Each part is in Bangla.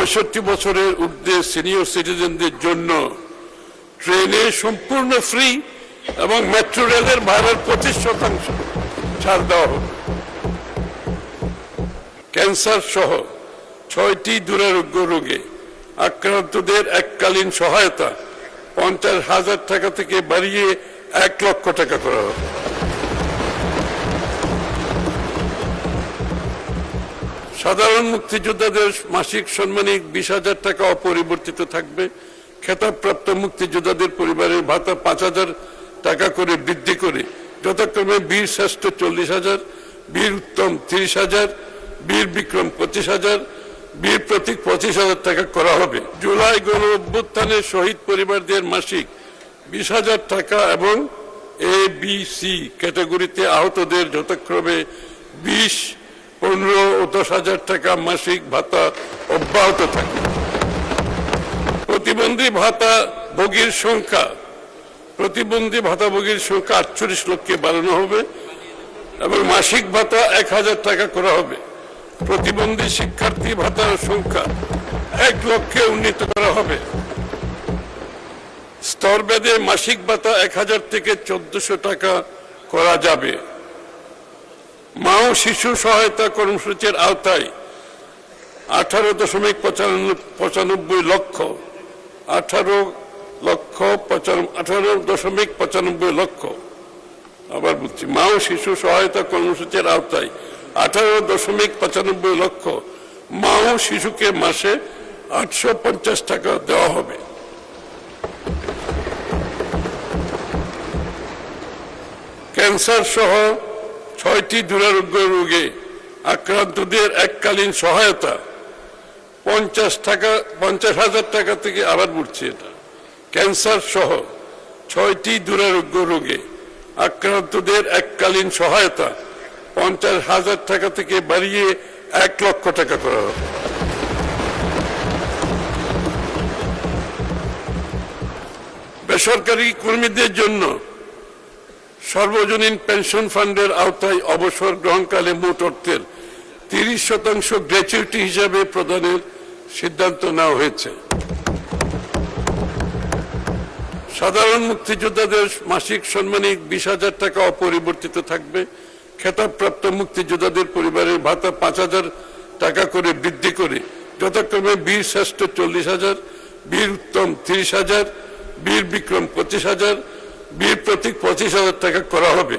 65 বছরের ঊর্ধ্বে সিনিয়র সিটিজেনদের জন্য ট্রেনে সম্পূর্ণ ফ্রি এবং মেট্রো রেলের ভাড়ার 25% ছাড় দেওয়া হবে। ক্যান্সার সহ 6টি দুরারোগ্য রোগে আক্রান্তদের এককালীন সহায়তা 50,000 টাকা থেকে বাড়িয়ে 1 লক্ষ টাকা করা হবে। সাধারণ মুক্তিযোদ্ধাদের মাসিক সম্মানিক 20,000 টাকা অপরিবর্তিত থাকবে। খেতাবপ্রাপ্ত মুক্তিযোদ্ধাদের পরিবারের ভাতা 5,000 টাকা করে বৃদ্ধি করে যথাক্রমে বীর শ্রেষ্ঠ 40,000, বীর উত্তম 30,000, বীর বিক্রম 25,000, বীর প্রতীক 25,000 টাকা করা হবে। জুলাই গণ অভ্যুত্থানের শহীদ পরিবারদের মাসিক 20,000 টাকা এবং এ বি সি ক্যাটাগরিতে আহতদের যথাক্রমে 20, 15 ও 10,000 টাকা মাসিক ভাতা অব্যাহত থাকবে। প্রতিবন্ধী ভাতাভোগীর সংখ্যা 48 লক্ষে বাড়ানো হবে এবং মাসিক ভাতা 1,000 টাকা করা হবে। প্রতিবন্ধী শিক্ষার্থী ভাতার সংখ্যা 1 লক্ষে উন্নীত করা হবে। স্তরভেদে মাসিক ভাতা 1,000 থেকে 1,400 টাকা করা যাবে। মা ও শিশু সহায়তা কর্মসূচির আওতায় 18.95 লক্ষ 18.95 লক্ষ আবার বলছি, মা ও শিশু সহায়তা কর্মসূচির আওতায় 18.95 লক্ষ মা ও শিশুকে মাসে 850 টাকা দেওয়া হবে। ক্যান্সার সহ 6টি দুরারোগ্য রোগে আক্রান্তদের এককালীন সহায়তা 50,000 টাকা থেকে আবার বলছি এটা। ক্যান্সার সহ 6টি দুরারোগ্য রোগে আক্রান্তদের এককালীন সহায়তা 50,000 টাকা থেকে বাড়িয়ে 1 লক্ষ টাকা করা হবে। বেসরকারি কর্মীদের জন্য সর্বজনীন পেনশন ফান্ডের আওতায় অবসর গ্রহণকালে মোট অর্থের 30% গ্র্যাচুইটি হিসাবে প্রদানের সিদ্ধান্ত নেওয়া হয়েছে। সাধারণ মুক্তিযোদ্ধাদের মাসিক সম্মানিক 20,000 টাকা অপরিবর্তিত থাকবে। খেতাবপ্রাপ্ত মুক্তিযোদ্ধাদের পরিবারের ভাতা 5,000 টাকা করে বৃদ্ধি করে যথাক্রমে বীর শ্রেষ্ঠ 40,000, বীর উত্তম 30,000, বীর বিক্রম 25,000, বীর প্রতীক 25,000 টাকা করা হবে।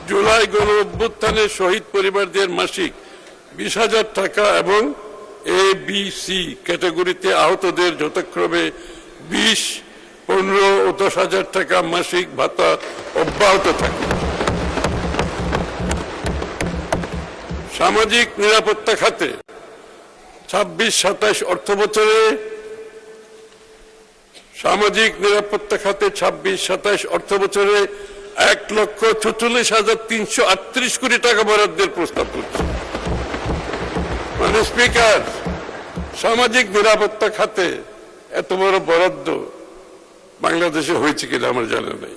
জুলাই গণ অভ্যুত্থানের শহীদ পরিবারদের মাসিক 20,000 টাকা এবং এ বি সি ক্যাটাগরিতে আহতদের যথাক্রমে 20, 15 ও 10,000 টাকা মাসিক ভাতা অব্যাহত থাকবে। সামাজিক নিরাপত্তা খাতে 26-27 অর্থ বছরে 1,46,338 কোটি টাকা বরাদ্দের প্রস্তাব করছে। মানে স্পিকার, সামাজিক নিরাপত্তা খাতে এত বড় বরাদ্দ বাংলাদেশে হয়েছে কিনা আমার জানা নেই।